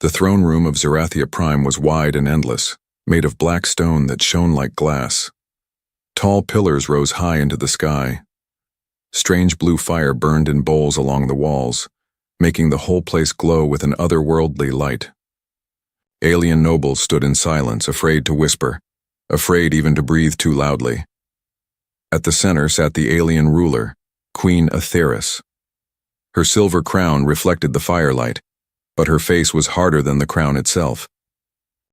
The throne room of Zerathia Prime was wide and endless, made of black stone that shone like glass. Tall pillars rose high into the sky. Strange blue fire burned in bowls along the walls, making the whole place glow with an otherworldly light. Alien nobles stood in silence, afraid to whisper, afraid even to breathe too loudly. At the center sat the alien ruler, Queen Atheris. Her silver crown reflected the firelight, but her face was harder than the crown itself.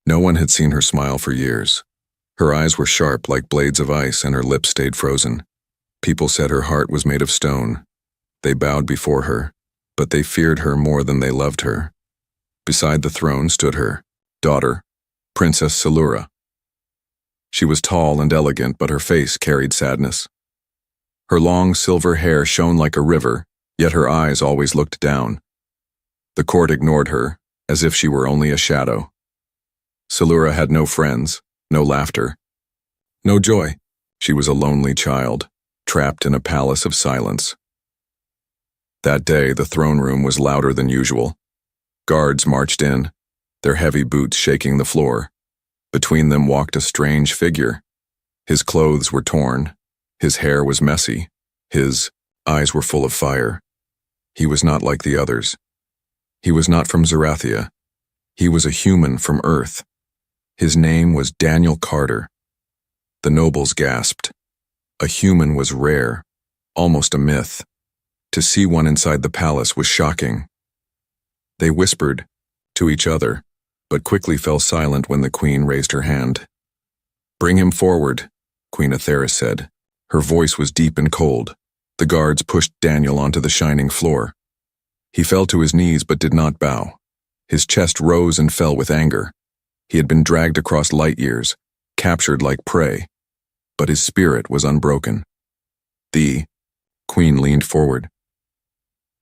No one had seen her smile for years. Her eyes were sharp like blades of ice, and her lips stayed frozen. People said her heart was made of stone. They bowed before her, but they feared her more than they loved her. Beside the throne stood her daughter, Princess Salura. She was tall and elegant, but her face carried sadness. Her long silver hair shone like a river, yet her eyes always looked down. The court ignored her, as if she were only a shadow. Salura had no friends, no laughter, no joy. She was a lonely child, trapped in a palace of silence. That day, the throne room was louder than usual. Guards marched in, their heavy boots shaking the floor. Between them walked a strange figure. His clothes were torn, his hair was messy, his eyes were full of fire. He was not like the others. He was not from Zerathia. He was a human from Earth. His name was Daniel Carter. The nobles gasped. A human was rare, almost a myth. To see one inside the palace was shocking. They whispered to each other, but quickly fell silent when the queen raised her hand. "Bring him forward," Queen Atheris said. Her voice was deep and cold. The guards pushed Daniel onto the shining floor. He fell to his knees but did not bow. His chest rose and fell with anger. He had been dragged across light years, captured like prey, but his spirit was unbroken. The queen leaned forward.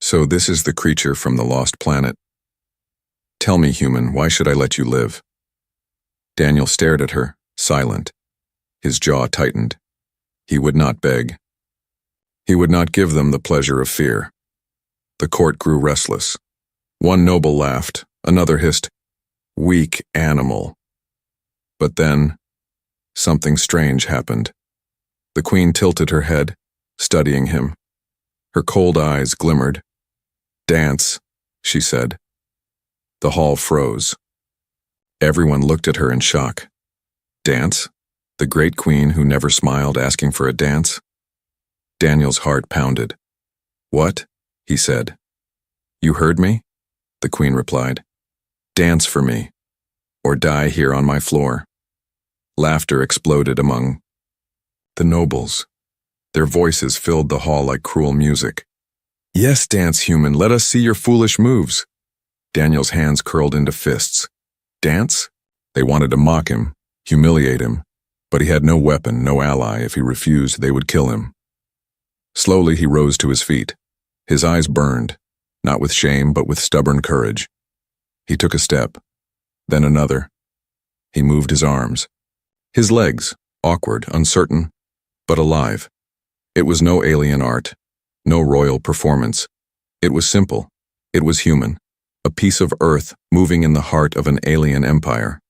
"So this is the creature from the lost planet. Tell me, human, why should I let you live?" Daniel stared at her, silent. His jaw tightened. He would not beg. He would not give them the pleasure of fear. The court grew restless. One noble laughed, another hissed, "Weak animal." But then, something strange happened. The queen tilted her head, studying him. Her cold eyes glimmered. "Dance," she said. The hall froze. Everyone looked at her in shock. Dance? The great queen who never smiled asking for a dance? Daniel's heart pounded. "What?" he said. "You heard me?" the queen replied. "Dance for me, or die here on my floor." Laughter exploded among the nobles. Their voices filled the hall like cruel music. "Yes, dance, human, let us see your foolish moves." Daniel's hands curled into fists. Dance? They wanted to mock him, humiliate him, but he had no weapon, no ally. If he refused, they would kill him. Slowly he rose to his feet. His eyes burned, not with shame, but with stubborn courage. He took a step, then another. He moved his arms. His legs, awkward, uncertain, but alive. It was no alien art, no royal performance. It was simple. It was human. A piece of earth moving in the heart of an alien empire.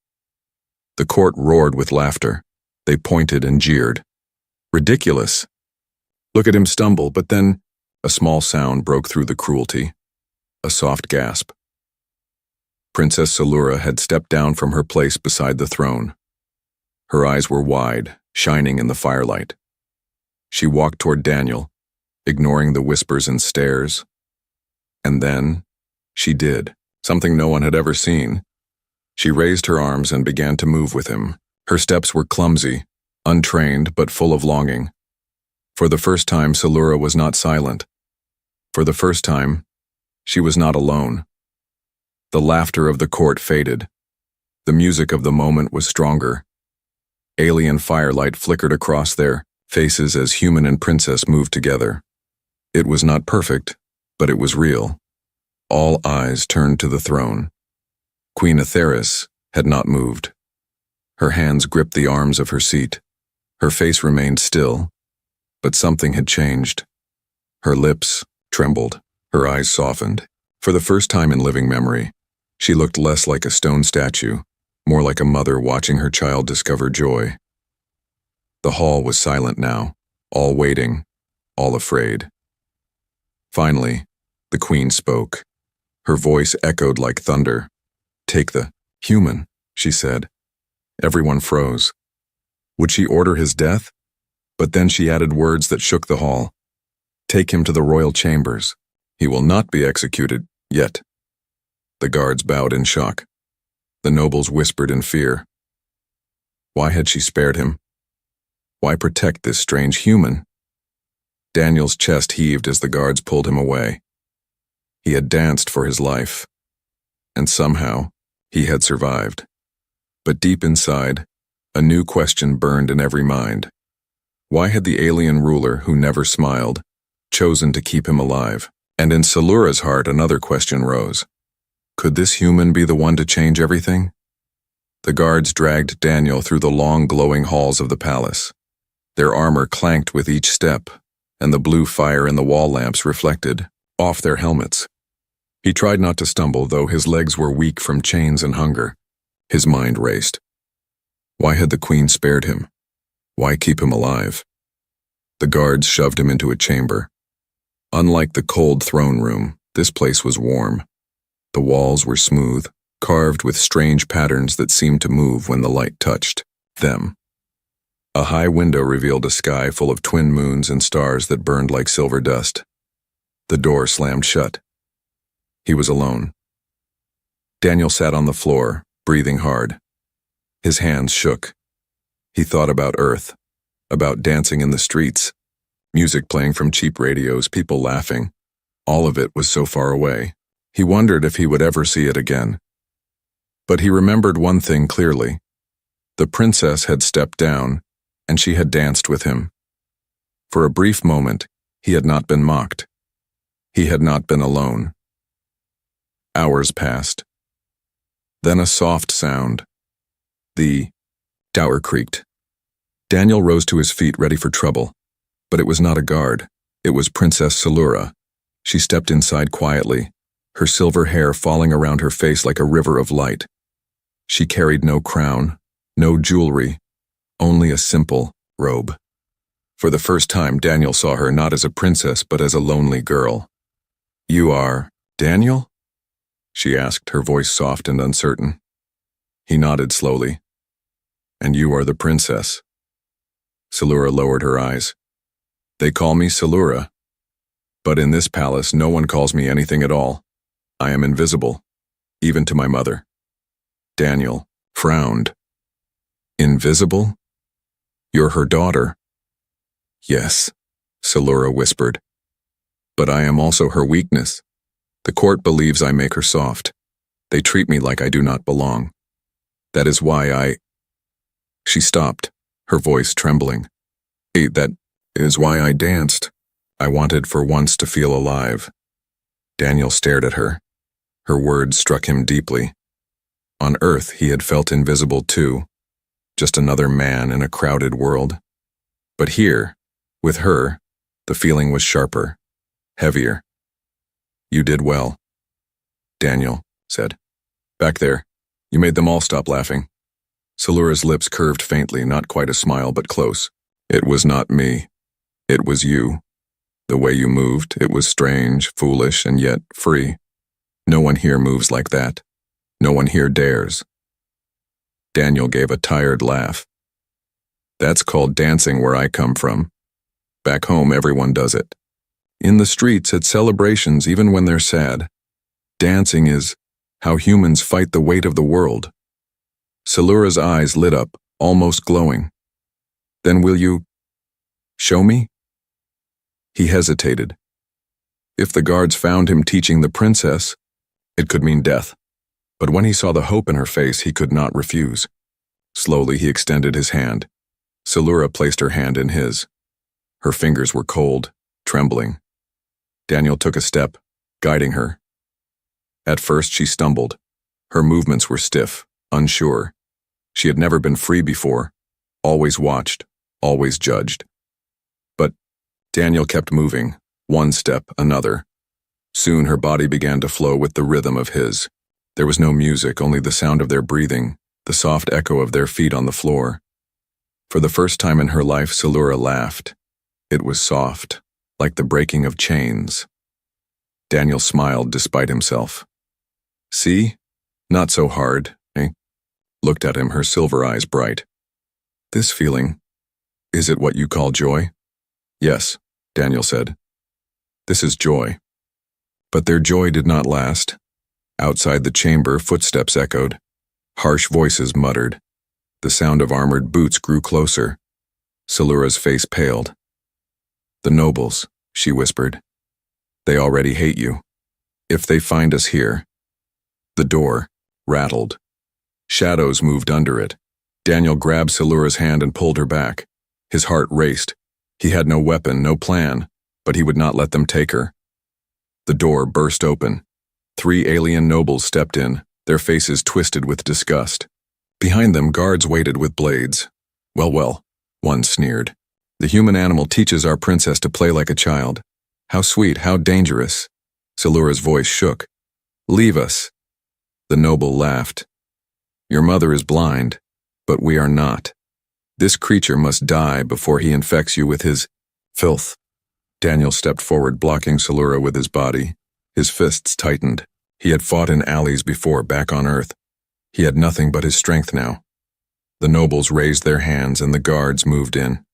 The court roared with laughter. They pointed and jeered. "Ridiculous. Look at him stumble," but then a small sound broke through the cruelty. A soft gasp. Princess Salura had stepped down from her place beside the throne. Her eyes were wide, shining in the firelight. She walked toward Daniel, ignoring the whispers and stares. And then she did, something no one had ever seen. She raised her arms and began to move with him. Her steps were clumsy, untrained, but full of longing. For the first time, Salura was not silent. For the first time, she was not alone. The laughter of the court faded. The music of the moment was stronger. Alien firelight flickered across their faces as human and princess moved together. It was not perfect, but it was real. All eyes turned to the throne. Queen Atheris had not moved. Her hands gripped the arms of her seat. Her face remained still, but something had changed. Her lips trembled, her eyes softened. For the first time in living memory, She looked less like a stone statue, more like a mother watching her child discover joy. The hall was silent now, all waiting, all afraid. Finally, the queen spoke. Her voice echoed like thunder. "Take the human," she said. Everyone froze. Would she order his death? But then she added words that shook the hall. "Take him to the royal chambers. He will not be executed, yet." The guards bowed in shock. The nobles whispered in fear. Why had she spared him? Why protect this strange human? Daniel's chest heaved as the guards pulled him away. He had danced for his life, and somehow he had survived. But deep inside, a new question burned in every mind. Why had the alien ruler, who never smiled, chosen to keep him alive? And in Salura's heart, another question rose. Could this human be the one to change everything? The guards dragged Daniel through the long, glowing halls of the palace. Their armor clanked with each step, and the blue fire in the wall lamps reflected off their helmets. He tried not to stumble, though his legs were weak from chains and hunger. His mind raced. Why had the queen spared him? Why keep him alive? The guards shoved him into a chamber. Unlike the cold throne room, this place was warm. The walls were smooth, carved with strange patterns that seemed to move when the light touched them. A high window revealed a sky full of twin moons and stars that burned like silver dust. The door slammed shut. He was alone. Daniel sat on the floor, breathing hard. His hands shook. He thought about Earth, about dancing in the streets, music playing from cheap radios, people laughing. All of it was so far away. He wondered if he would ever see it again. But he remembered one thing clearly. The princess had stepped down, and she had danced with him. For a brief moment, he had not been mocked. He had not been alone. Hours passed. Then a soft sound. The tower creaked. Daniel rose to his feet, ready for trouble. But it was not a guard. It was Princess Salura. She stepped inside quietly, her silver hair falling around her face like a river of light. She carried no crown, no jewelry, only a simple robe. For the first time, Daniel saw her not as a princess, but as a lonely girl. "You are Daniel?" she asked, her voice soft and uncertain. He nodded slowly. "And you are the princess." Salura lowered her eyes. "They call me Salura. But in this palace, no one calls me anything at all. I am invisible, even to my mother." Daniel frowned. "Invisible? You're her daughter." "Yes," Salura whispered. "But I am also her weakness. The court believes I make her soft. They treat me like I do not belong. That is why I—" She stopped, her voice trembling. "That is why I danced. I wanted for once to feel alive." Daniel stared at her. Her words struck him deeply. On Earth, he had felt invisible too, just another man in a crowded world. But here, with her, the feeling was sharper, heavier. "You did well," Daniel said. "Back there, you made them all stop laughing." Salura's lips curved faintly, not quite a smile, but close. "It was not me. It was you. The way you moved, it was strange, foolish, and yet free. No one here moves like that. No one here dares." Daniel gave a tired laugh. "That's called dancing where I come from. Back home, everyone does it. In the streets, at celebrations, even when they're sad. Dancing is how humans fight the weight of the world." Salura's eyes lit up, almost glowing. "Then will you show me?" He hesitated. If the guards found him teaching the princess, it could mean death. But when he saw the hope in her face, he could not refuse. Slowly, he extended his hand. Salura placed her hand in his. Her fingers were cold, trembling. Daniel took a step, guiding her. At first, she stumbled. Her movements were stiff, unsure. She had never been free before, always watched, always judged. But Daniel kept moving, one step, another. Soon her body began to flow with the rhythm of his. There was no music, only the sound of their breathing, the soft echo of their feet on the floor. For the first time in her life, Salura laughed. It was soft, like the breaking of chains. Daniel smiled despite himself. See? Not so hard, eh? Looked at him, her silver eyes bright. This feeling, is it what you call joy? Yes, Daniel said. This is joy. But their joy did not last. Outside the chamber, footsteps echoed. Harsh voices muttered. The sound of armored boots grew closer. Salura's face paled. The nobles, she whispered. They already hate you. If they find us here. The door rattled. Shadows moved under it. Daniel grabbed Salura's hand and pulled her back. His heart raced. He had no weapon, no plan, but he would not let them take her. The door burst open. 3 alien nobles stepped in, their faces twisted with disgust. Behind them, guards waited with blades. Well, one sneered. The human animal teaches our princess to play like a child. How sweet, how dangerous. Salura's voice shook. Leave us. The noble laughed. Your mother is blind, but we are not. This creature must die before he infects you with his filth. Daniel stepped forward, blocking Salura with his body. His fists tightened. He had fought in alleys before, back on Earth. He had nothing but his strength now. The nobles raised their hands and the guards moved in.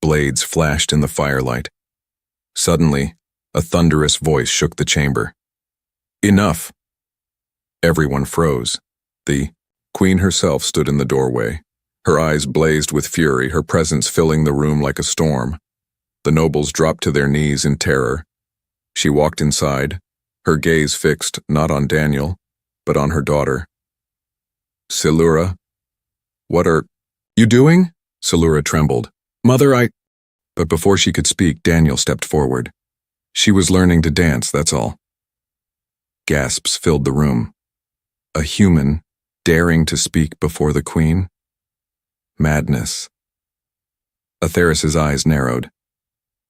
Blades flashed in the firelight. Suddenly, a thunderous voice shook the chamber. Enough! Everyone froze. The queen herself stood in the doorway. Her eyes blazed with fury, her presence filling the room like a storm. The nobles dropped to their knees in terror. She walked inside, her gaze fixed not on Daniel, but on her daughter. Salura, what are you doing? Salura trembled. Mother, But before she could speak, Daniel stepped forward. She was learning to dance, that's all. Gasps filled the room. A human daring to speak before the queen? Madness. Atheris's eyes narrowed.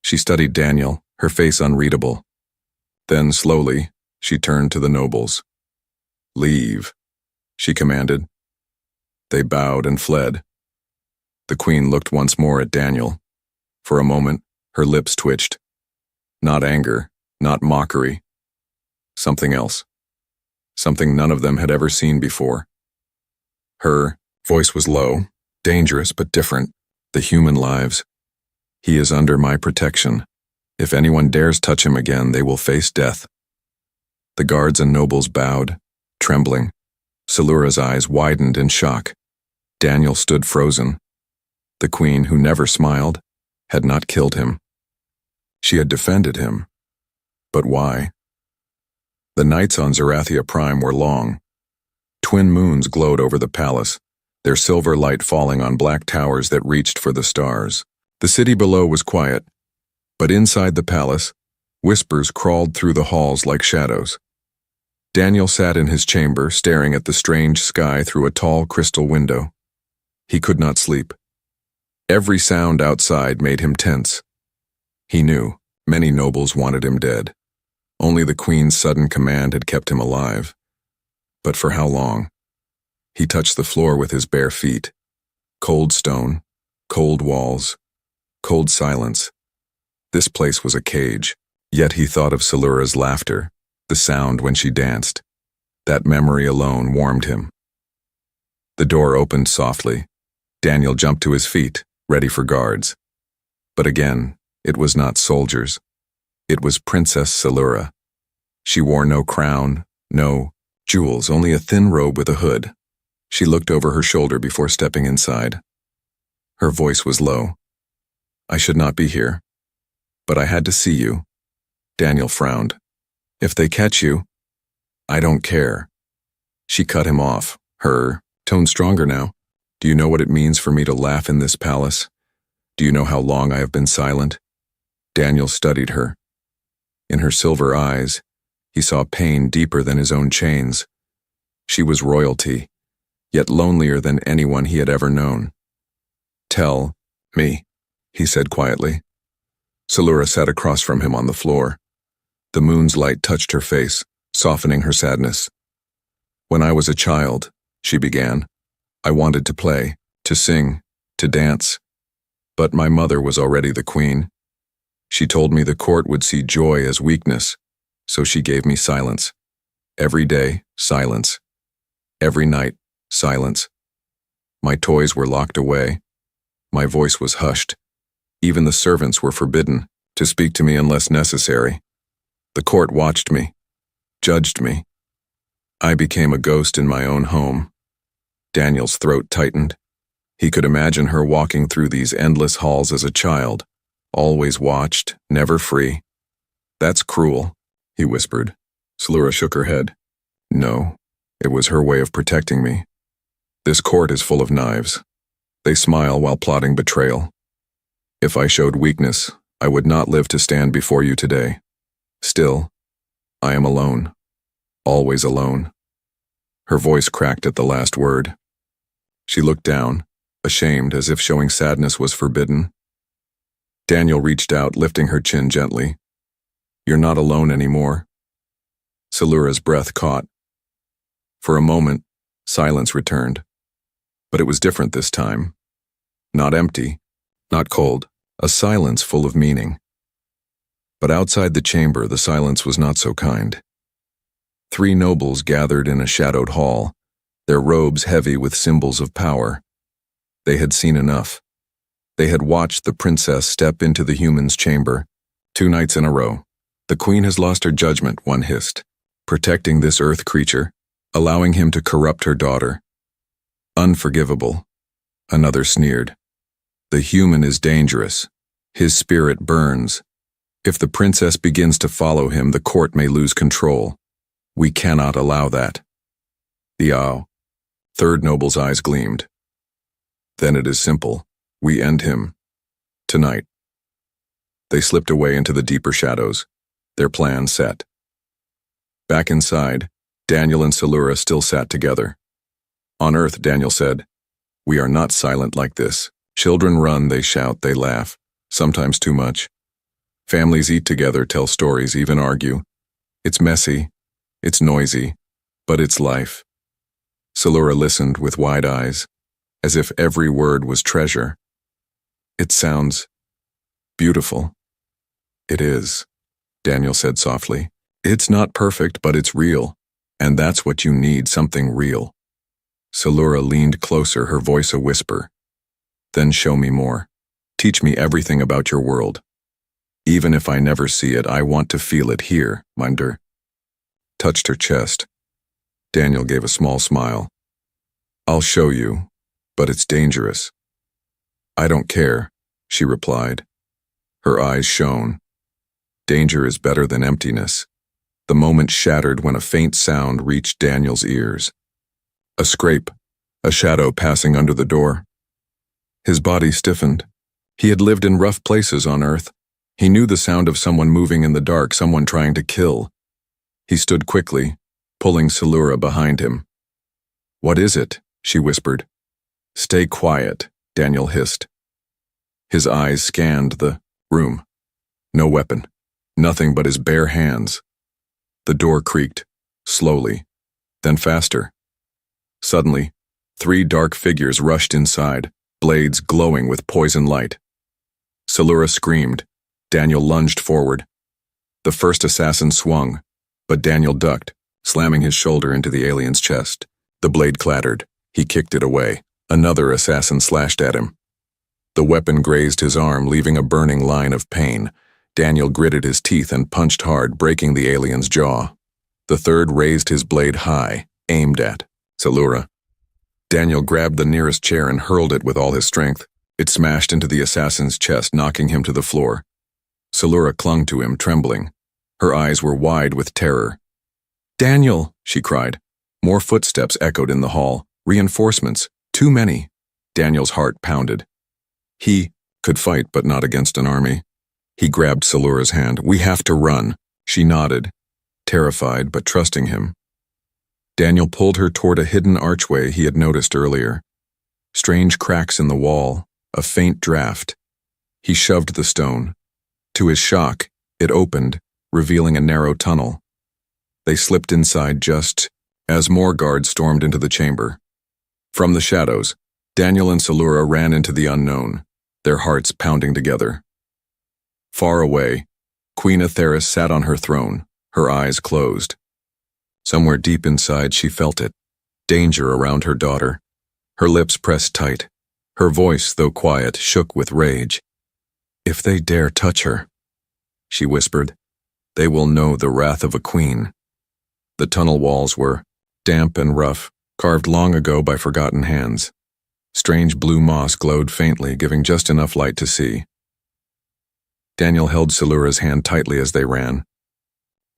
She studied Daniel, her face unreadable. Then, slowly, she turned to the nobles. Leave, she commanded. They bowed and fled. The queen looked once more at Daniel. For a moment, her lips twitched. Not anger, not mockery. Something else. Something none of them had ever seen before. Her voice was low, dangerous but different. The human lives. He is under my protection. If anyone dares touch him again, they will face death. The guards and nobles bowed, trembling. Salura's eyes widened in shock. Daniel stood frozen. The queen, who never smiled, had not killed him. She had defended him. But why? The nights on Zerathia Prime were long. Twin moons glowed over the palace, their silver light falling on black towers that reached for the stars. The city below was quiet, but inside the palace, whispers crawled through the halls like shadows. Daniel sat in his chamber, staring at the strange sky through a tall crystal window. He could not sleep. Every sound outside made him tense. He knew many nobles wanted him dead. Only the queen's sudden command had kept him alive. But for how long? He touched the floor with his bare feet. Cold stone, cold walls, cold silence. This place was a cage. Yet he thought of Salura's laughter, the sound when she danced. That memory alone warmed him. The door opened softly. Daniel jumped to his feet, ready for guards. But again, it was not soldiers. It was Princess Salura. She wore no crown, no jewels, only a thin robe with a hood. She looked over her shoulder before stepping inside. Her voice was low. I should not be here. But I had to see you. Daniel frowned. If they catch you, I don't care. She cut him off, her tone stronger now. Do you know what it means for me to laugh in this palace? Do you know how long I have been silent? Daniel studied her. In her silver eyes, he saw pain deeper than his own chains. She was royalty, yet lonelier than anyone he had ever known. Tell me, he said quietly. Salura sat across from him on the floor. The moon's light touched her face, softening her sadness. When I was a child, she began, I wanted to play, to sing, to dance. But my mother was already the queen. She told me the court would see joy as weakness, so she gave me silence. Every day, silence. Every night, silence. My toys were locked away. My voice was hushed. Even the servants were forbidden to speak to me unless necessary. The court watched me, judged me. I became a ghost in my own home. Daniel's throat tightened. He could imagine her walking through these endless halls as a child, always watched, never free. That's cruel, he whispered. Salura shook her head. No, it was her way of protecting me. This court is full of knives. They smile while plotting betrayal. If I showed weakness, I would not live to stand before you today. Still, I am alone. Always alone. Her voice cracked at the last word. She looked down, ashamed, as if showing sadness was forbidden. Daniel reached out, lifting her chin gently. You're not alone anymore. Salura's breath caught. For a moment, silence returned. But it was different this time. Not empty, not cold, a silence full of meaning. But outside the chamber, the silence was not so kind. 3 nobles gathered in a shadowed hall, their robes heavy with symbols of power. They had seen enough. They had watched the princess step into the human's chamber. 2 nights in a row. The queen has lost her judgment, one hissed. Protecting this earth creature, allowing him to corrupt her daughter. Unforgivable, another sneered. The human is dangerous. His spirit burns. If the princess begins to follow him, the court may lose control. We cannot allow that. The third noble's eyes gleamed. Then it is simple. We end him. Tonight. They slipped away into the deeper shadows, their plan set. Back inside, Daniel and Salura still sat together. On Earth, Daniel said, we are not silent like this. Children run, they shout, they laugh, sometimes too much. Families eat together, tell stories, even argue. It's messy, it's noisy, but it's life. Salura listened with wide eyes, as if every word was treasure. It sounds beautiful. It is, Daniel said softly. It's not perfect, but it's real. And that's what you need, something real. Salura leaned closer, her voice a whisper. Then show me more. Teach me everything about your world. Even if I never see it, I want to feel it here, Minder. Touched her chest. Daniel gave a small smile. I'll show you, but it's dangerous. I don't care, she replied. Her eyes shone. Danger is better than emptiness. The moment shattered when a faint sound reached Daniel's ears. A scrape, a shadow passing under the door. His body stiffened. He had lived in rough places on Earth. He knew the sound of someone moving in the dark, someone trying to kill. He stood quickly, pulling Salura behind him. What is it? She whispered. Stay quiet, Daniel hissed. His eyes scanned the room. No weapon, nothing but his bare hands. The door creaked, slowly, then faster. Suddenly, 3 dark figures rushed inside, blades glowing with poison light. Salura screamed. Daniel lunged forward. The first assassin swung, but Daniel ducked, slamming his shoulder into the alien's chest. The blade clattered. He kicked it away. Another assassin slashed at him. The weapon grazed his arm, leaving a burning line of pain. Daniel gritted his teeth and punched hard, breaking the alien's jaw. The third raised his blade high, aimed at Salura. Daniel grabbed the nearest chair and hurled it with all his strength. It smashed into the assassin's chest, knocking him to the floor. Salura clung to him, trembling. Her eyes were wide with terror. Daniel, she cried. More footsteps echoed in the hall. Reinforcements. Too many. Daniel's heart pounded. He could fight, but not against an army. He grabbed Salura's hand. We have to run. She nodded, terrified but trusting him. Daniel pulled her toward a hidden archway he had noticed earlier. Strange cracks in the wall, a faint draft. He shoved the stone. To his shock, it opened, revealing a narrow tunnel. They slipped inside just as more guards stormed into the chamber. From the shadows, Daniel and Salura ran into the unknown, their hearts pounding together. Far away, Queen Atheris sat on her throne, her eyes closed. Somewhere deep inside she felt it, danger around her daughter. Her lips pressed tight. Her voice, though quiet, shook with rage. "If they dare touch her," she whispered, "they will know the wrath of a queen." The tunnel walls were damp and rough, carved long ago by forgotten hands. Strange blue moss glowed faintly, giving just enough light to see. Daniel held Salura's hand tightly as they ran.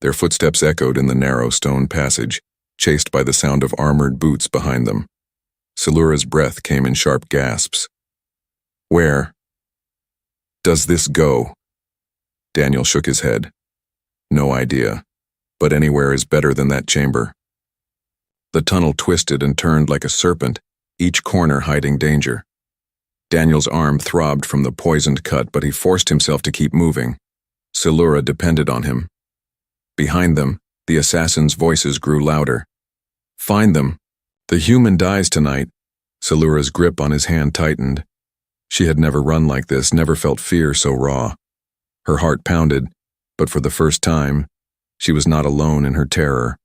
Their footsteps echoed in the narrow stone passage, chased by the sound of armored boots behind them. Salura's breath came in sharp gasps. "Where does this go?" Daniel shook his head. "No idea, but anywhere is better than that chamber." The tunnel twisted and turned like a serpent, each corner hiding danger. Daniel's arm throbbed from the poisoned cut, but he forced himself to keep moving. Salura depended on him. Behind them, the assassins' voices grew louder. "Find them! The human dies tonight." Salura's grip on his hand tightened. She had never run like this, never felt fear so raw. Her heart pounded, but for the first time, she was not alone in her terror.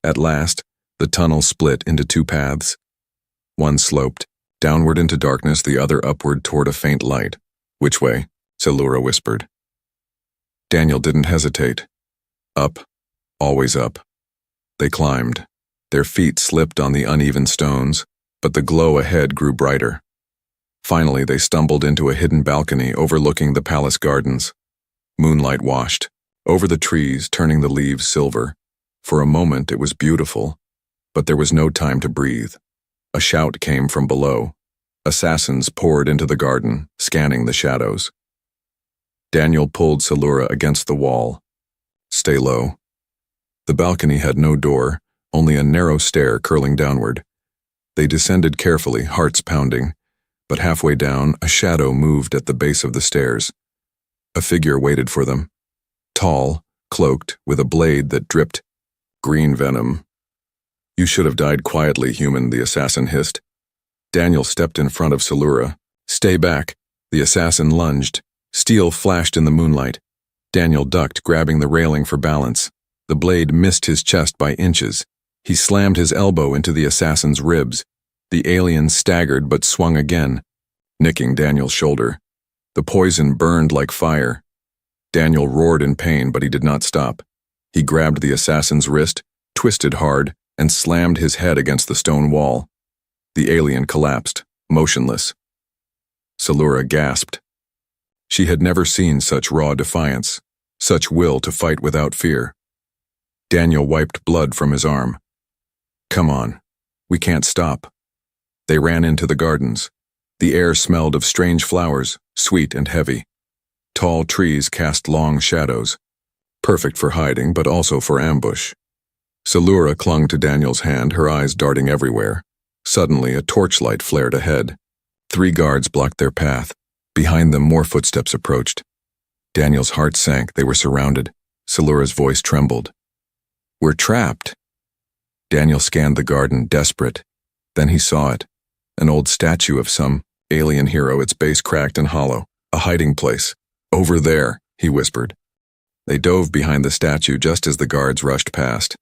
At last, the tunnel split into two paths. One sloped, downward into darkness, the other upward toward a faint light. "Which way?" Salura whispered. Daniel didn't hesitate. Up, always up. They climbed. Their feet slipped on the uneven stones, but the glow ahead grew brighter. Finally, they stumbled into a hidden balcony overlooking the palace gardens. Moonlight washed over the trees, turning the leaves silver. For a moment, it was beautiful, but there was no time to breathe. A shout came from below. Assassins poured into the garden, scanning the shadows. Daniel pulled Salura against the wall. "Stay low." The balcony had no door, only a narrow stair curling downward. They descended carefully, hearts pounding, but halfway down, a shadow moved at the base of the stairs. A figure waited for them. Tall, cloaked, with a blade that dripped green venom. "You should have died quietly, human," the assassin hissed. Daniel stepped in front of Salura. "Stay back." The assassin lunged. Steel flashed in the moonlight. Daniel ducked, grabbing the railing for balance. The blade missed his chest by inches. He slammed his elbow into the assassin's ribs. The alien staggered but swung again, nicking Daniel's shoulder. The poison burned like fire. Daniel roared in pain, but he did not stop. He grabbed the assassin's wrist, twisted hard, and slammed his head against the stone wall. The alien collapsed, motionless. Salura gasped. She had never seen such raw defiance, such will to fight without fear. Daniel wiped blood from his arm. "Come on, we can't stop." They ran into the gardens. The air smelled of strange flowers, sweet and heavy. Tall trees cast long shadows, perfect for hiding but also for ambush. Salura clung to Daniel's hand, her eyes darting everywhere. Suddenly, a torchlight flared ahead. 3 guards blocked their path. Behind them, more footsteps approached. Daniel's heart sank. They were surrounded. Salura's voice trembled. "We're trapped." Daniel scanned the garden, desperate. Then he saw it. An old statue of some alien hero, its base cracked and hollow. "A hiding place. Over there," he whispered. They dove behind the statue just as the guards rushed past.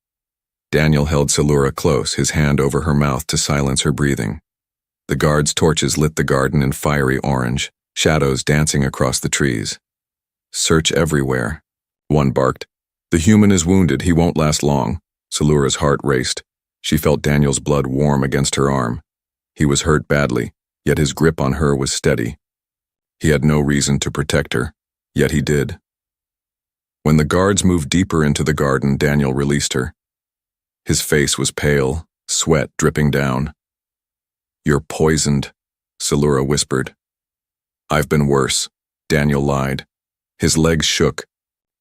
Daniel held Salura close, his hand over her mouth to silence her breathing. The guards' torches lit the garden in fiery orange, shadows dancing across the trees. "Search everywhere," one barked. "The human is wounded, he won't last long." Salura's heart raced. She felt Daniel's blood warm against her arm. He was hurt badly, yet his grip on her was steady. He had no reason to protect her, yet he did. When the guards moved deeper into the garden, Daniel released her. His face was pale, sweat dripping down. "You're poisoned," Salura whispered. "I've been worse," Daniel lied. His legs shook,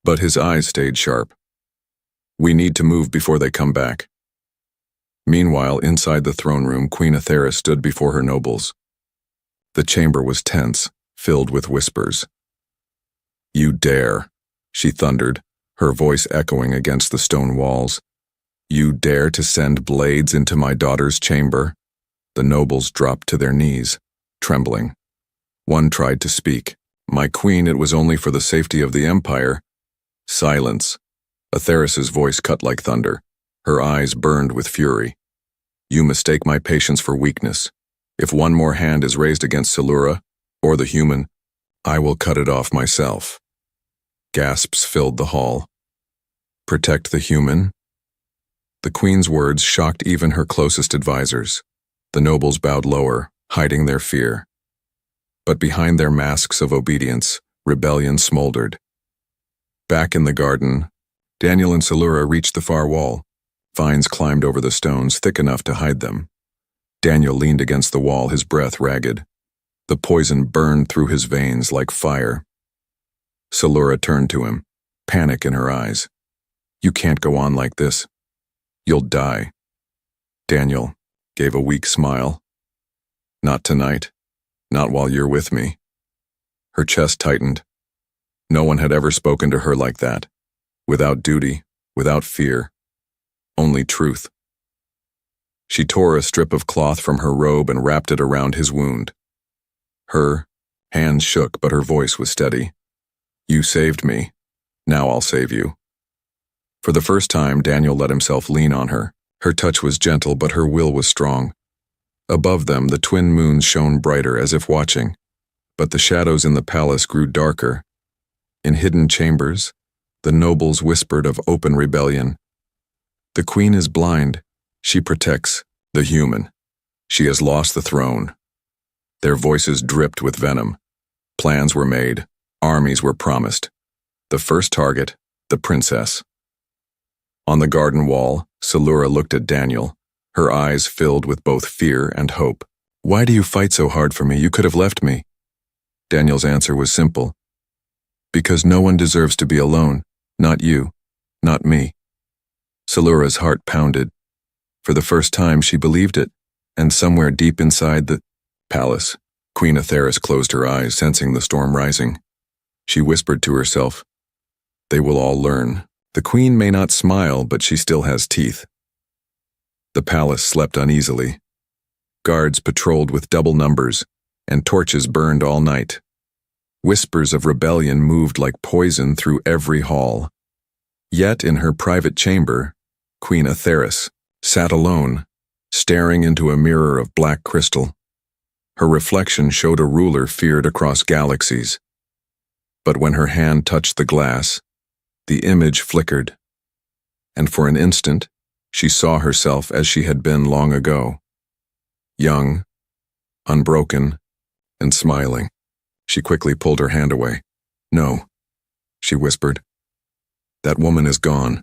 but his eyes stayed sharp. "We need to move before they come back." Meanwhile, inside the throne room, Queen Atheris stood before her nobles. The chamber was tense, filled with whispers. "You dare," she thundered, her voice echoing against the stone walls. You dare to send blades into my daughter's chamber? The nobles dropped to their knees, trembling. One tried to speak. My queen, it was only for the safety of the empire. Silence. Atheris's voice cut like thunder. Her eyes burned with fury. You mistake my patience for weakness. If one more hand is raised against Silura, or the human, I will cut it off myself. Gasps filled the hall. Protect the human? The queen's words shocked even her closest advisors. The nobles bowed lower, hiding their fear. But behind their masks of obedience, rebellion smoldered. Back in the garden, Daniel and Silura reached the far wall. Vines climbed over the stones thick enough to hide them. Daniel leaned against the wall, his breath ragged. The poison burned through his veins like fire. Silura turned to him, panic in her eyes. You can't go on like this. You'll die. Daniel gave a weak smile. Not tonight. Not while you're with me. Her chest tightened. No one had ever spoken to her like that. Without duty, without fear. Only truth. She tore a strip of cloth from her robe and wrapped it around his wound. Her hands shook, but her voice was steady. You saved me. Now I'll save you. For the first time, Daniel let himself lean on her. Her touch was gentle, but her will was strong. Above them, the twin moons shone brighter, as if watching. But the shadows in the palace grew darker. In hidden chambers, the nobles whispered of open rebellion. The queen is blind. She protects the human. She has lost the throne. Their voices dripped with venom. Plans were made. Armies were promised. The first target, the princess. On the garden wall, Silura looked at Daniel, her eyes filled with both fear and hope. Why do you fight so hard for me? You could have left me. Daniel's answer was simple. Because no one deserves to be alone. Not you. Not me. Silura's heart pounded. For the first time, she believed it, and somewhere deep inside the palace, Queen Atheris closed her eyes, sensing the storm rising. She whispered to herself, they will all learn. The queen may not smile, but she still has teeth. The palace slept uneasily. Guards patrolled with double numbers, and torches burned all night. Whispers of rebellion moved like poison through every hall. Yet in her private chamber, Queen Atheris sat alone, staring into a mirror of black crystal. Her reflection showed a ruler feared across galaxies. But when her hand touched the glass, the image flickered, and for an instant, she saw herself as she had been long ago. Young, unbroken, and smiling. She quickly pulled her hand away. No, she whispered. That woman is gone.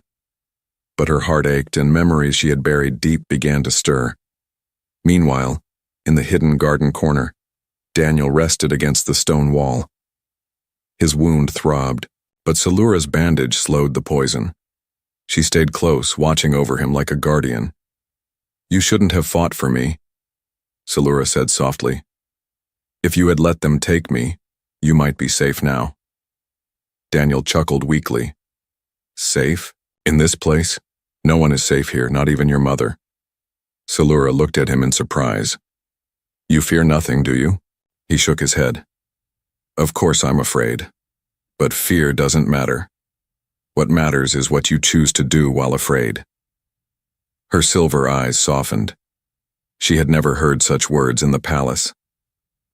But her heart ached, and memories she had buried deep began to stir. Meanwhile, in the hidden garden corner, Daniel rested against the stone wall. His wound throbbed, but Silura's bandage slowed the poison. She stayed close, watching over him like a guardian. You shouldn't have fought for me, Silura said softly. If you had let them take me, you might be safe now. Daniel chuckled weakly. Safe? In this place? No one is safe here, not even your mother. Silura looked at him in surprise. You fear nothing, do you? He shook his head. Of course I'm afraid. But fear doesn't matter. What matters is what you choose to do while afraid. Her silver eyes softened. She had never heard such words in the palace.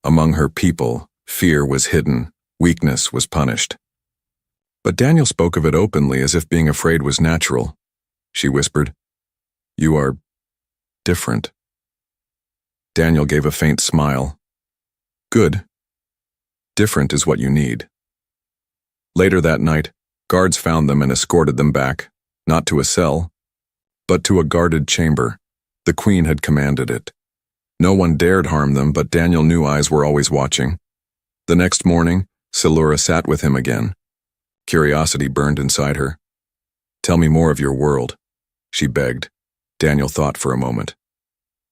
Among her people, fear was hidden, weakness was punished. But Daniel spoke of it openly, as if being afraid was natural. She whispered, You are different. Daniel gave a faint smile. Good. Different is what you need. Later that night, guards found them and escorted them back, not to a cell, but to a guarded chamber. The queen had commanded it. No one dared harm them, but Daniel knew eyes were always watching. The next morning, Silura sat with him again. Curiosity burned inside her. Tell me more of your world, she begged. Daniel thought for a moment.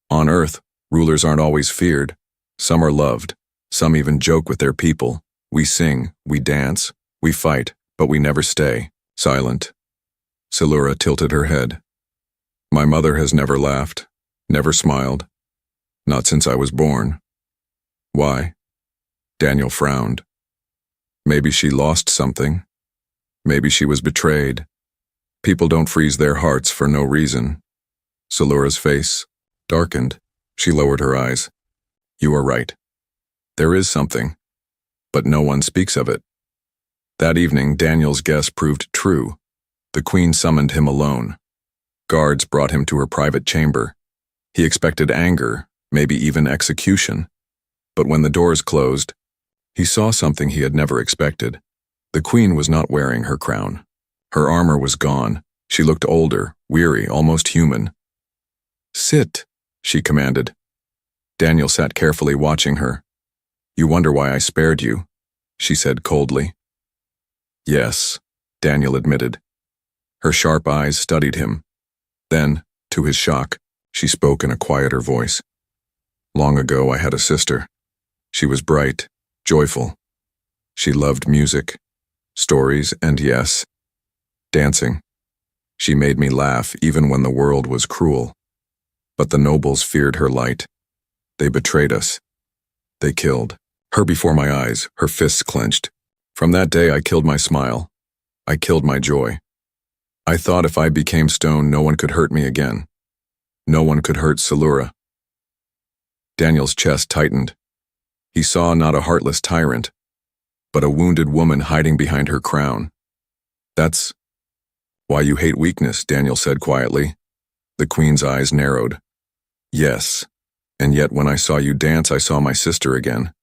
On Earth, rulers aren't always feared. Some are loved. Some even joke with their people. We sing, we dance, we fight, but we never stay silent. Silura tilted her head. My mother has never laughed, never smiled, not since I was born. Why? Daniel frowned. Maybe she lost something. Maybe she was betrayed. People don't freeze their hearts for no reason. Salura's face darkened. She lowered her eyes. You are right. There is something, but no one speaks of it. That evening, Daniel's guess proved true. The Queen summoned him alone. Guards brought him to her private chamber. He expected anger, maybe even execution. But when the doors closed, he saw something he had never expected. The Queen was not wearing her crown. Her armor was gone. She looked older, weary, almost human. Sit, she commanded. Daniel sat carefully watching her. You wonder why I spared you, she said coldly. Yes, Daniel admitted. Her sharp eyes studied him. Then, to his shock, she spoke in a quieter voice. Long ago I had a sister. She was bright, joyful. She loved music, stories, and yes, dancing. She made me laugh even when the world was cruel. But the nobles feared her light. They betrayed us. They killed her before my eyes, her fists clenched. From that day I killed my smile. I killed my joy. I thought if I became stone, no one could hurt me again. No one could hurt Salura. Daniel's chest tightened. He saw not a heartless tyrant, but a wounded woman hiding behind her crown. That's why you hate weakness, Daniel said quietly. The Queen's eyes narrowed. Yes, and yet when I saw you dance, I saw my sister again.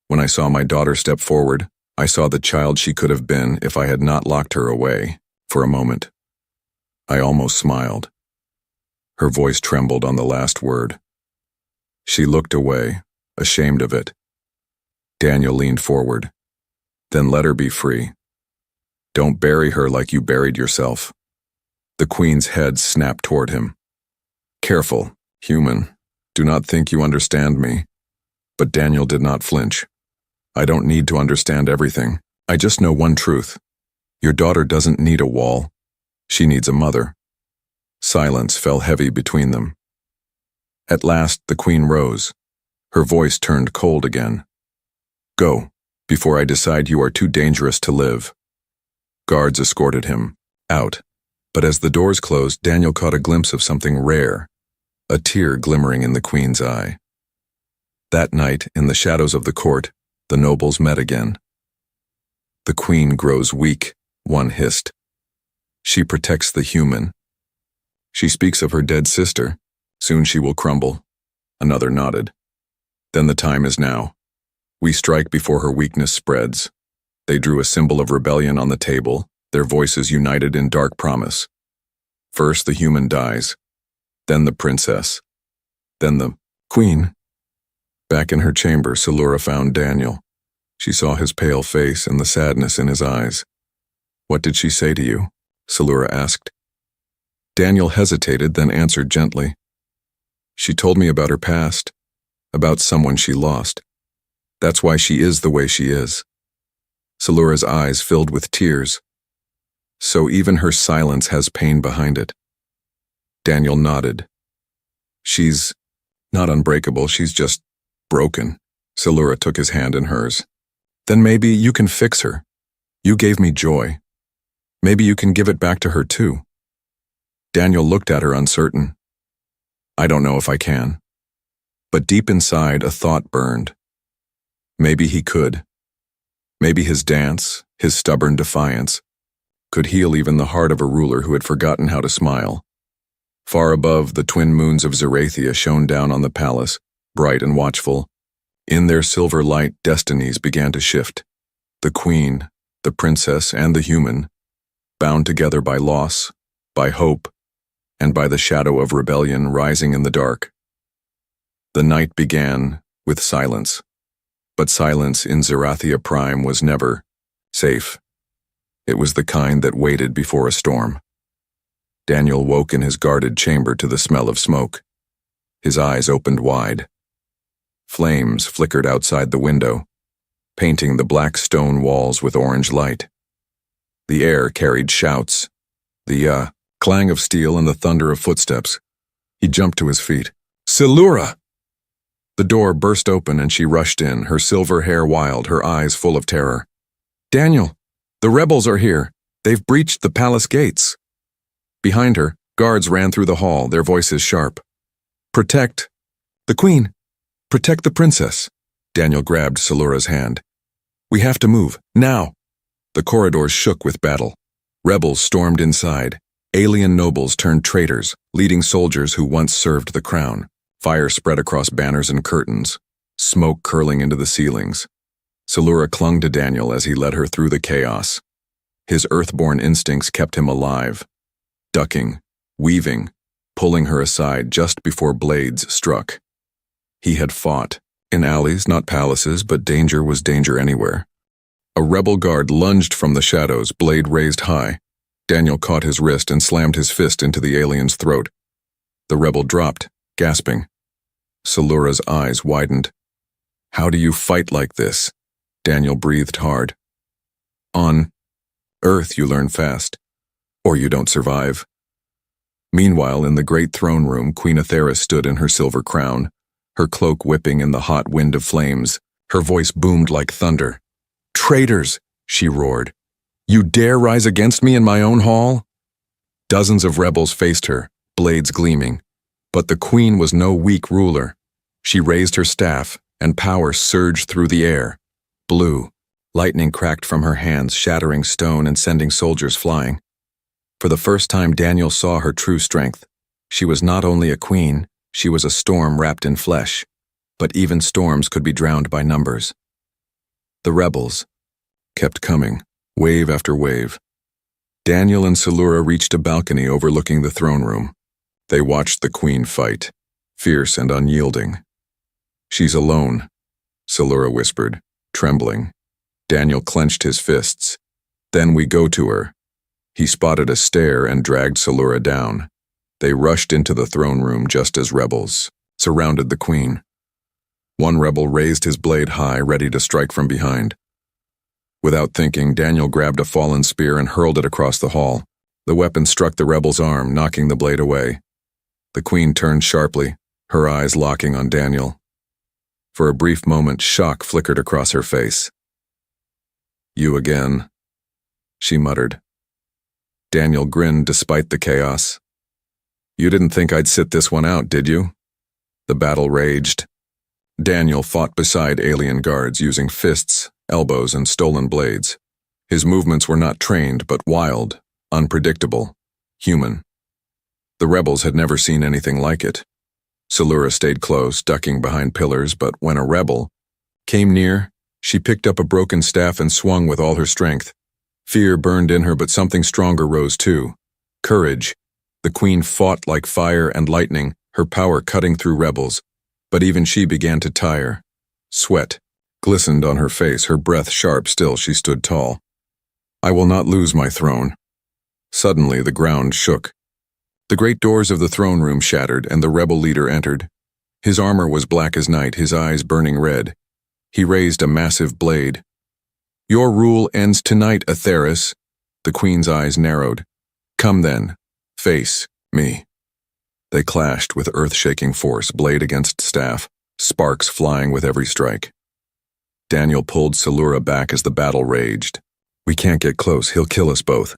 When I saw my daughter step forward, I saw the child she could have been if I had not locked her away, for a moment. I almost smiled. Her voice trembled on the last word. She looked away, ashamed of it. Daniel leaned forward. Then let her be free. Don't bury her like you buried yourself. The Queen's head snapped toward him. Careful, human. Do not think you understand me. But Daniel did not flinch. I don't need to understand everything. I just know one truth. Your daughter doesn't need a wall. She needs a mother. Silence fell heavy between them. At last, the Queen rose. Her voice turned cold again. Go, before I decide you are too dangerous to live. Guards escorted him out. But as the doors closed, Daniel caught a glimpse of something rare, a tear glimmering in the Queen's eye. That night, in the shadows of the court, the nobles met again. The Queen grows weak, one hissed. She protects the human. She speaks of her dead sister. Soon she will crumble. Another nodded. Then the time is now. We strike before her weakness spreads. They drew a symbol of rebellion on the table, their voices united in dark promise. First the human dies, then the princess, then the Queen. Back in her chamber, Salura found Daniel. She saw his pale face and the sadness in his eyes. What did she say to you? Salura asked. Daniel hesitated, then answered gently. She told me about her past, about someone she lost. That's why she is the way she is. Salura's eyes filled with tears. So even her silence has pain behind it. Daniel nodded. She's not unbreakable, she's just broken. Salura took his hand in hers. Then maybe you can fix her. You gave me joy. Maybe you can give it back to her too. Daniel looked at her uncertain. I don't know if I can. But deep inside, a thought burned. Maybe he could. Maybe his dance, his stubborn defiance, could heal even the heart of a ruler who had forgotten how to smile. Far above, the twin moons of Zerathia shone down on the palace, bright and watchful. In their silver light, destinies began to shift. The Queen, the princess, and the human, bound together by loss, by hope, and by the shadow of rebellion rising in the dark. The night began with silence, but silence in Zerathia Prime was never safe. It was the kind that waited before a storm. Daniel woke in his guarded chamber to the smell of smoke. His eyes opened wide. Flames flickered outside the window, painting the black stone walls with orange light. The air carried shouts, the clang of steel and the thunder of footsteps. He jumped to his feet. Silura! The door burst open and she rushed in, her silver hair wild, her eyes full of terror. Daniel, the rebels are here. They've breached the palace gates. Behind her, guards ran through the hall, their voices sharp. Protect the queen. Protect the princess. Daniel grabbed Silura's hand. We have to move, now. The corridors shook with battle. Rebels stormed inside. Alien nobles turned traitors, leading soldiers who once served the crown. Fire spread across banners and curtains, smoke curling into the ceilings. Silura clung to Daniel as he led her through the chaos. His earthborn instincts kept him alive, ducking, weaving, pulling her aside just before blades struck. He had fought, in alleys, not palaces, but danger was danger anywhere. A rebel guard lunged from the shadows, blade raised high. Daniel caught his wrist and slammed his fist into the alien's throat. The rebel dropped, gasping. Silura's eyes widened. How do you fight like this? Daniel breathed hard. On Earth you learn fast, or you don't survive. Meanwhile, in the great throne room, Queen Aethera stood in her silver crown, her cloak whipping in the hot wind of flames. Her voice boomed like thunder. Traitors, she roared. You dare rise against me in my own hall? Dozens of rebels faced her, blades gleaming. But the queen was no weak ruler. She raised her staff, and power surged through the air. Blue. Lightning cracked from her hands, shattering stone and sending soldiers flying. For the first time, Daniel saw her true strength. She was not only a queen, she was a storm wrapped in flesh. But even storms could be drowned by numbers. The rebels kept coming, wave after wave. Daniel and Silura reached a balcony overlooking the throne room. They watched the queen fight, fierce and unyielding. She's alone, Silura whispered, trembling. Daniel clenched his fists. Then we go to her. He spotted a stair and dragged Silura down. They rushed into the throne room just as rebels surrounded the queen. One rebel raised his blade high, ready to strike from behind. Without thinking, Daniel grabbed a fallen spear and hurled it across the hall. The weapon struck the rebel's arm, knocking the blade away. The queen turned sharply, her eyes locking on Daniel. For a brief moment, shock flickered across her face. You again, she muttered. Daniel grinned despite the chaos. You didn't think I'd sit this one out, did you? The battle raged. Daniel fought beside alien guards using fists, elbows, and stolen blades. His movements were not trained, but wild, unpredictable, human. The rebels had never seen anything like it. Silura stayed close, ducking behind pillars, but when a rebel came near, she picked up a broken staff and swung with all her strength. Fear burned in her, but something stronger rose too. Courage. The queen fought like fire and lightning, her power cutting through rebels. But even she began to tire. Sweat glistened on her face, her breath sharp. Still she stood tall. I will not lose my throne. Suddenly the ground shook. The great doors of the throne room shattered, and the rebel leader entered. His armor was black as night, his eyes burning red. He raised a massive blade. Your rule ends tonight, Aetheris. The queen's eyes narrowed. Come then, face me. They clashed with earth-shaking force, blade against staff, sparks flying with every strike. Daniel pulled Silura back as the battle raged. We can't get close, he'll kill us both.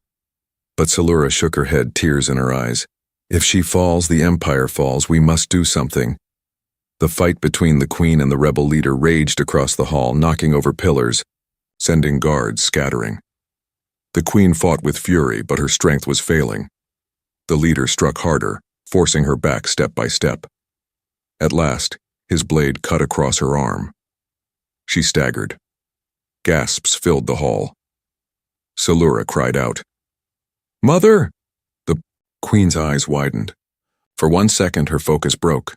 But Silura shook her head, tears in her eyes. If she falls, the Empire falls, we must do something. The fight between the queen and the rebel leader raged across the hall, knocking over pillars, sending guards scattering. The queen fought with fury, but her strength was failing. The leader struck harder, forcing her back step by step. At last, his blade cut across her arm. She staggered. Gasps filled the hall. Silura cried out. Mother! The queen's eyes widened. For 1 second, her focus broke.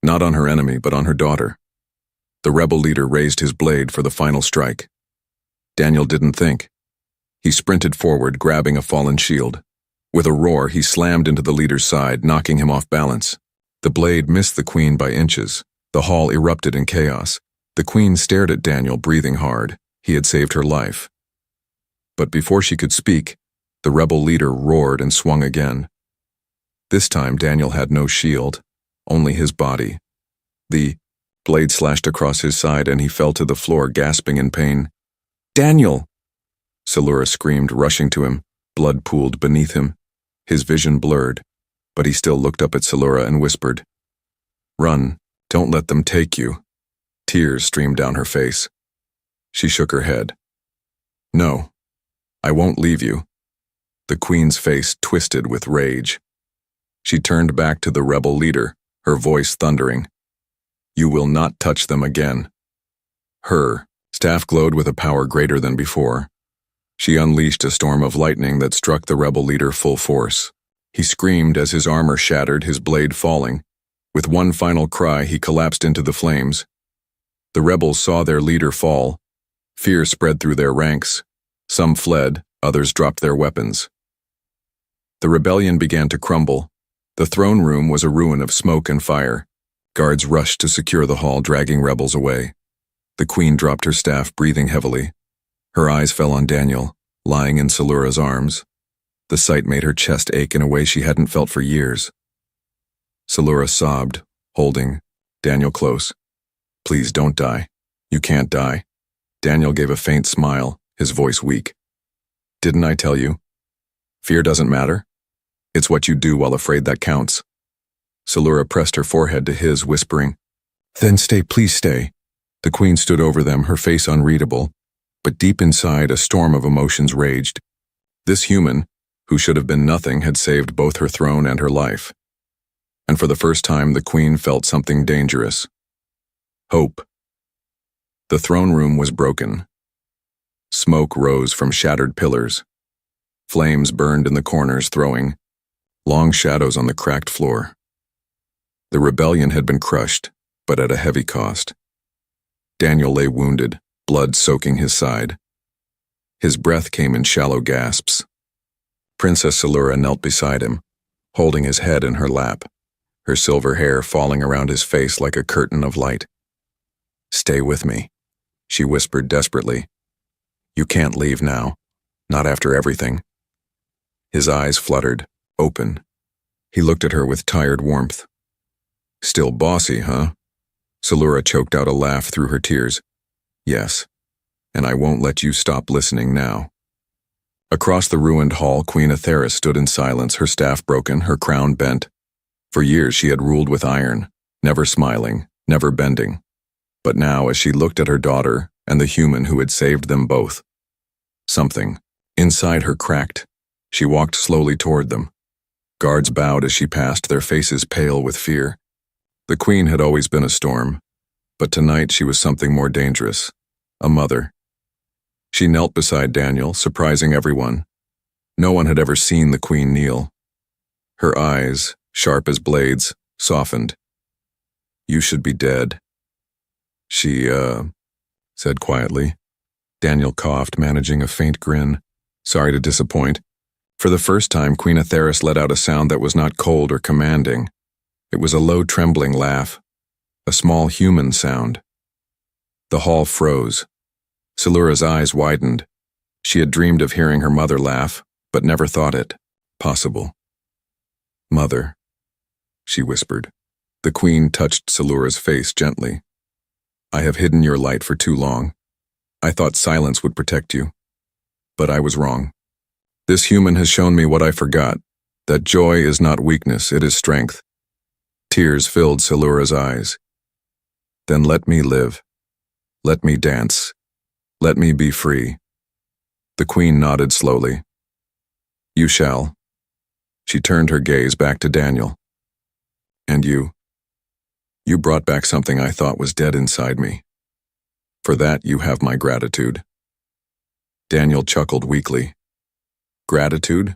Not on her enemy, but on her daughter. The rebel leader raised his blade for the final strike. Daniel didn't think. He sprinted forward, grabbing a fallen shield. With a roar, he slammed into the leader's side, knocking him off balance. The blade missed the queen by inches. The hall erupted in chaos. The queen stared at Daniel, breathing hard. He had saved her life. But before she could speak, the rebel leader roared and swung again. This time Daniel had no shield, only his body. The blade slashed across his side and he fell to the floor, gasping in pain. "Daniel!" Salura screamed, rushing to him. Blood pooled beneath him. His vision blurred, but he still looked up at Salura and whispered, "Run, don't let them take you." Tears streamed down her face. She shook her head. "No, I won't leave you." The Queen's face twisted with rage. She turned back to the rebel leader, her voice thundering. "You will not touch them again." Her staff glowed with a power greater than before. She unleashed a storm of lightning that struck the rebel leader full force. He screamed as his armor shattered, his blade falling. With one final cry, he collapsed into the flames. The rebels saw their leader fall. Fear spread through their ranks. Some fled, others dropped their weapons. The rebellion began to crumble. The throne room was a ruin of smoke and fire. Guards rushed to secure the hall, dragging rebels away. The Queen dropped her staff, breathing heavily. Her eyes fell on Daniel, lying in Salura's arms. The sight made her chest ache in a way she hadn't felt for years. Salura sobbed, holding Daniel close. "Please don't die. You can't die." Daniel gave a faint smile, his voice weak. "Didn't I tell you? Fear doesn't matter. It's what you do while afraid that counts." Salura pressed her forehead to his, whispering, "Then stay, please stay." The Queen stood over them, her face unreadable, but deep inside a storm of emotions raged. This human, who should have been nothing, had saved both her throne and her life. And for the first time, the Queen felt something dangerous. Hope. The throne room was broken. Smoke rose from shattered pillars. Flames burned in the corners, throwing long shadows on the cracked floor. The rebellion had been crushed, but at a heavy cost. Daniel lay wounded, blood soaking his side. His breath came in shallow gasps. Princess Salura knelt beside him, holding his head in her lap, her silver hair falling around his face like a curtain of light. "Stay with me," she whispered desperately. "You can't leave now, not after everything." His eyes fluttered, open. He looked at her with tired warmth. "Still bossy, huh?" Salura choked out a laugh through her tears. "Yes, and I won't let you stop listening now." Across the ruined hall, Queen Atheris stood in silence, her staff broken, her crown bent. For years she had ruled with iron, never smiling, never bending. But now, as she looked at her daughter and the human who had saved them both, something inside her cracked. She walked slowly toward them. Guards bowed as she passed, their faces pale with fear. The Queen had always been a storm, but tonight she was something more dangerous, a mother. She knelt beside Daniel, surprising everyone. No one had ever seen the Queen kneel. Her eyes, sharp as blades, softened. "You should be dead." She, said quietly. Daniel coughed, managing a faint grin. "Sorry to disappoint." For the first time, Queen Atheris let out a sound that was not cold or commanding. It was a low, trembling laugh, a small human sound. The hall froze. Salura's eyes widened. She had dreamed of hearing her mother laugh, but never thought it possible. "Mother," she whispered. The Queen touched Salura's face gently. "I have hidden your light for too long. I thought silence would protect you. But I was wrong. This human has shown me what I forgot, that joy is not weakness, it is strength." Tears filled Salura's eyes. "Then let me live. Let me dance. Let me be free." The Queen nodded slowly. "You shall." She turned her gaze back to Daniel. "And you? You brought back something I thought was dead inside me. For that you have my gratitude." Daniel chuckled weakly. "Gratitude?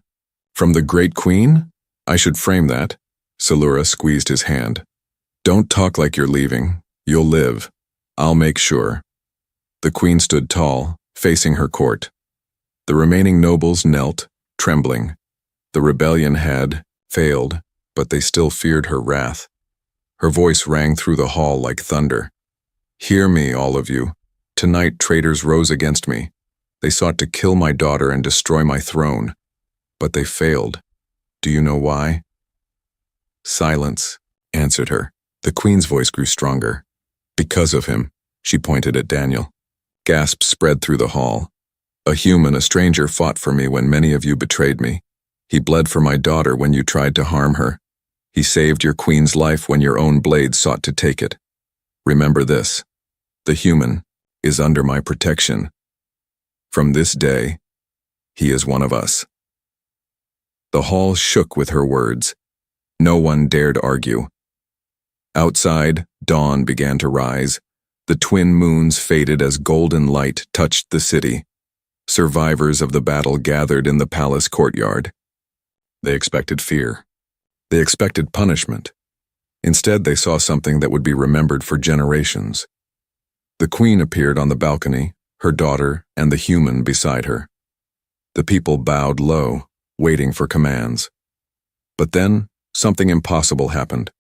From the Great Queen? I should frame that." Salura squeezed his hand. "Don't talk like you're leaving. You'll live. I'll make sure." The Queen stood tall, facing her court. The remaining nobles knelt, trembling. The rebellion had failed, but they still feared her wrath. Her voice rang through the hall like thunder. "Hear me, all of you. Tonight traitors rose against me. They sought to kill my daughter and destroy my throne. But they failed. Do you know why? Silence answered her. The queen's voice grew stronger. Because of him, she pointed at Daniel. Gasps spread through the hall. A human, a stranger, fought for me when many of you betrayed me. He bled for my daughter when you tried to harm her. He saved your queen's life when your own blade sought to take it. Remember this. The human is under my protection. From this day, he is one of us. The hall shook with her words. No one dared argue. Outside, dawn began to rise. The twin moons faded as golden light touched the city. Survivors of the battle gathered in the palace courtyard. They expected fear. They expected punishment. Instead, they saw something that would be remembered for generations. The queen appeared on the balcony, her daughter and the human beside her. The people bowed low, waiting for commands. But then, something impossible happened.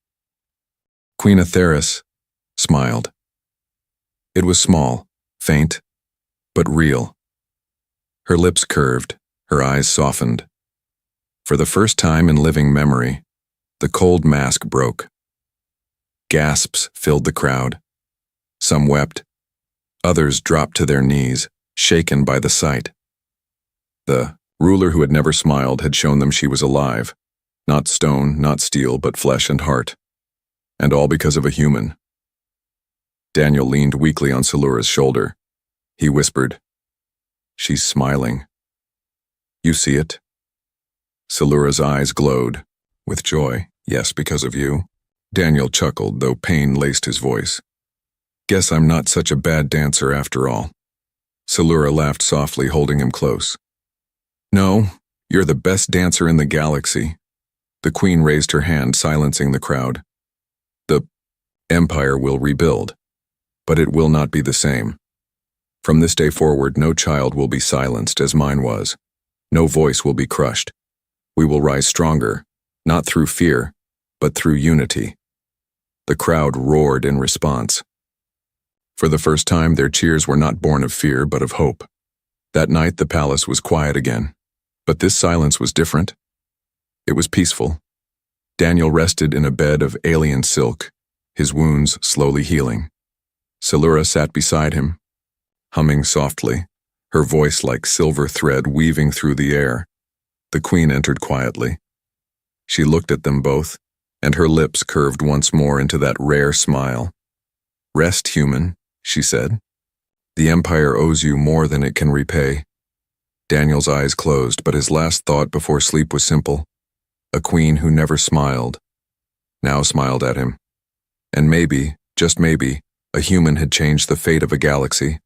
Queen Atheris smiled. It was small, faint, but real. Her lips curved, her eyes softened. For the first time in living memory, the cold mask broke. Gasps filled the crowd. Some wept. Others dropped to their knees, shaken by the sight. The ruler who had never smiled had shown them she was alive. Not stone, not steel, but flesh and heart. And all because of a human. Daniel leaned weakly on Salura's shoulder. He whispered, "She's smiling. You see it?" Salura's eyes glowed. With joy. "Yes, because of you." Daniel chuckled, though pain laced his voice. "Guess I'm not such a bad dancer after all." Salura laughed softly, holding him close. "No, you're the best dancer in the galaxy." The queen raised her hand, silencing the crowd. "The empire will rebuild, but it will not be the same. From this day forward, no child will be silenced as mine was. No voice will be crushed. We will rise stronger, not through fear, but through unity." The crowd roared in response. For the first time, their cheers were not born of fear, but of hope. That night, the palace was quiet again. But this silence was different. It was peaceful. Daniel rested in a bed of alien silk, his wounds slowly healing. Salura sat beside him, humming softly, her voice like silver thread weaving through the air. The queen entered quietly. She looked at them both, and her lips curved once more into that rare smile. "Rest, human," she said. "The Empire owes you more than it can repay." Daniel's eyes closed, but his last thought before sleep was simple. A queen who never smiled, now smiled at him. And maybe, just maybe, a human had changed the fate of a galaxy.